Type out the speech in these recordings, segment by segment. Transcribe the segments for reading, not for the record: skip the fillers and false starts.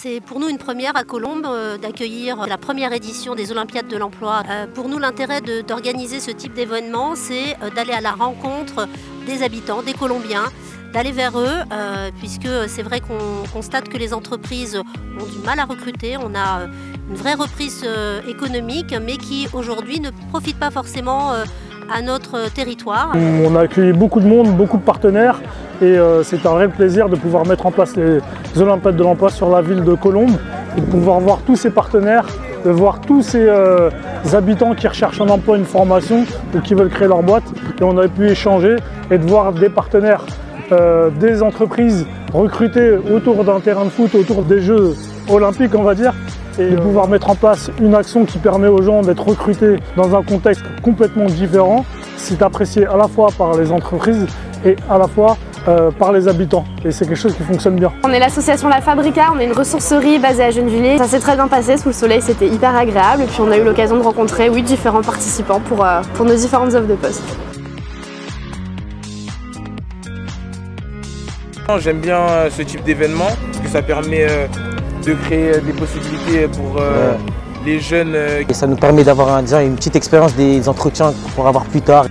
C'est pour nous une première à Colombes d'accueillir la première édition des Olympiades de l'emploi. Pour nous, l'intérêt d'organiser ce type d'événement, c'est d'aller à la rencontre des habitants, des Colombiens, d'aller vers eux, puisque c'est vrai qu'on constate que les entreprises ont du mal à recruter. On a une vraie reprise économique, mais qui aujourd'hui ne profite pas forcément à notre territoire. On a accueilli beaucoup de monde, beaucoup de partenaires et c'est un réel plaisir de pouvoir mettre en place les Olympiades de l'emploi sur la ville de Colombes et de pouvoir voir tous ces partenaires, de voir tous ces habitants qui recherchent un emploi, une formation ou qui veulent créer leur boîte. Et on a pu échanger et de voir des partenaires, des entreprises recrutées autour d'un terrain de foot, autour des Jeux olympiques on va dire, et de pouvoir mettre en place une action qui permet aux gens d'être recrutés dans un contexte complètement différent. C'est apprécié à la fois par les entreprises et à la fois par les habitants, et c'est quelque chose qui fonctionne bien. On est l'association La Fabrica, on est une ressourcerie basée à Gennevilliers. Ça s'est très bien passé sous le soleil, c'était hyper agréable et puis on a eu l'occasion de rencontrer différents participants pour nos différentes offres de poste. J'aime bien ce type d'événement parce que ça permet de créer des possibilités pour les jeunes. Et ça nous permet d'avoir une petite expérience des entretiens pour avoir plus tard.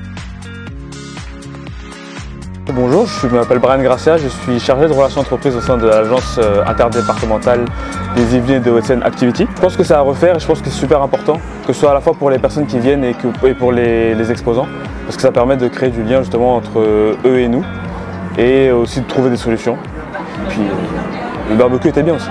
Bonjour, je m'appelle Brian Gracia, je suis chargé de relations entreprises au sein de l'agence interdépartementale des Yvelines et des Hauts-de-Seine Activity. Je pense que c'est à refaire et je pense que c'est super important, que ce soit à la fois pour les personnes qui viennent et pour les exposants, parce que ça permet de créer du lien justement entre eux et nous, et aussi de trouver des solutions. Et puis le barbecue était bien aussi.